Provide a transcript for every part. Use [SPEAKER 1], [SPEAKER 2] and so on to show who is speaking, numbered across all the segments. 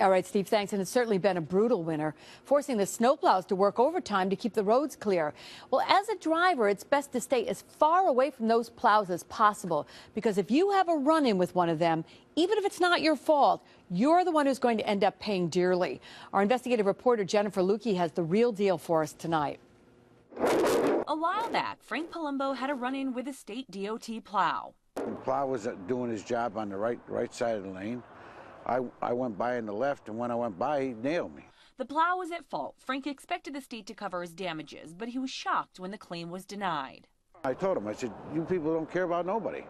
[SPEAKER 1] All right, Steve, thanks. And it's certainly been a brutal winter, forcing the snowplows to work overtime to keep the roads clear. Well, as a driver, it's best to stay as far away from those plows as possible, because if you have a run-in with one of them, even if it's not your fault, you're the one who's going to end up paying dearly. Our investigative reporter Jennifer Lukey has the real deal for us tonight.
[SPEAKER 2] A while back, Frank Palumbo had a run-in with a state DOT plow.
[SPEAKER 3] The plow was doing his job on the right side of the lane. I went by on the left, and when I went by, he nailed me.
[SPEAKER 2] The plow was at fault. Frank expected the state to cover his damages, but he was shocked when the claim was denied.
[SPEAKER 3] I told him, I said, you people don't care about nobody.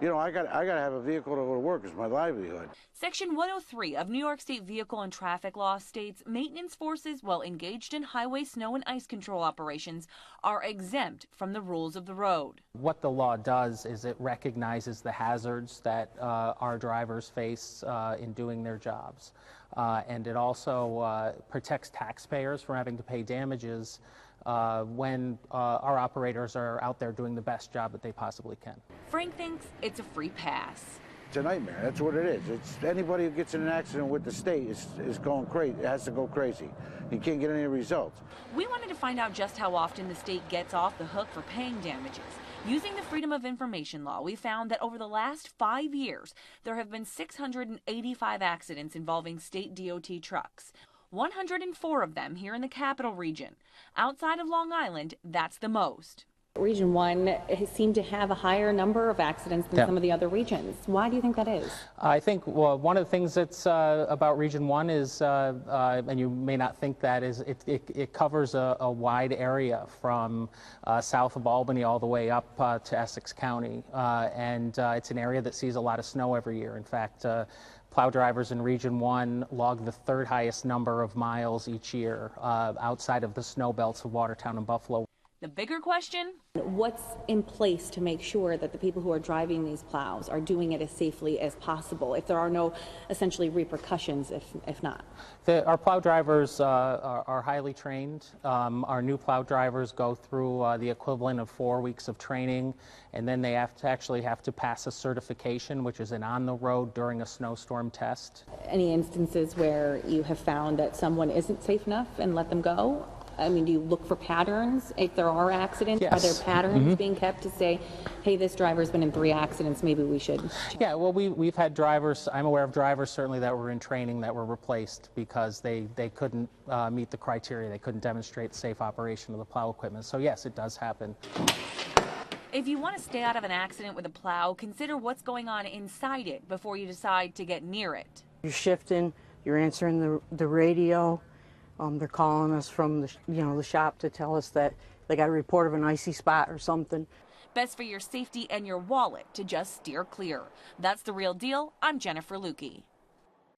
[SPEAKER 3] You know, I got to have a vehicle to go to work. It's my livelihood.
[SPEAKER 2] Section 103 of New York State Vehicle and Traffic Law states maintenance forces, while engaged in highway snow and ice control operations, are exempt from the rules of the road.
[SPEAKER 4] What the law does is it recognizes the hazards that our drivers face in doing their jobs. And it also protects taxpayers from having to pay damages when our operators are out there doing the best job that they possibly can.
[SPEAKER 2] Frank thinks it's a free pass.
[SPEAKER 3] It's a nightmare. That's what it is. It's anybody who gets in an accident with the state is going crazy. It has to go crazy. You can't get any results.
[SPEAKER 2] We wanted to find out just how often the state gets off the hook for paying damages. Using the Freedom of Information law, we found that over the last 5 years, there have been 685 accidents involving state DOT trucks. 104 of them here in the capital region. Outside of Long Island, that's the most.
[SPEAKER 5] Region 1 seemed to have a higher number of accidents than some of the other regions. Why do you think that is? I
[SPEAKER 4] think one of the things that's about Region 1 is, and you may not think that, is it covers a wide area from south of Albany all the way up to Essex County. And it's an area that sees a lot of snow every year. In fact, plow drivers in Region 1 log the third highest number of miles each year outside of the snow belts of Watertown and Buffalo.
[SPEAKER 2] The bigger question?
[SPEAKER 5] What's in place to make sure that the people who are driving these plows are doing it as safely as possible, if there are no essentially repercussions if not?
[SPEAKER 4] Our plow drivers are highly trained. Our new plow drivers go through the equivalent of 4 weeks of training, and then they actually have to pass a certification, which is an on-the-road during a snowstorm test.
[SPEAKER 5] Any instances where you have found that someone isn't safe enough and let them go? I mean, do you look for patterns if there are accidents? Yes. Are there patterns being kept to say, hey, this driver's been in 3 accidents, maybe we should check?
[SPEAKER 4] Yeah, well, we've had drivers, I'm aware of drivers certainly that were in training that were replaced because they couldn't meet the criteria. They couldn't demonstrate safe operation of the plow equipment. So yes, it does happen.
[SPEAKER 2] If you want to stay out of an accident with a plow, consider what's going on inside it before you decide to get near it.
[SPEAKER 6] You're shifting, you're answering the radio. They're calling us from the shop to tell us that they got a report of an icy spot or something.
[SPEAKER 2] Best for your safety and your wallet to just steer clear. That's The Real Deal. I'm Jennifer Lukey.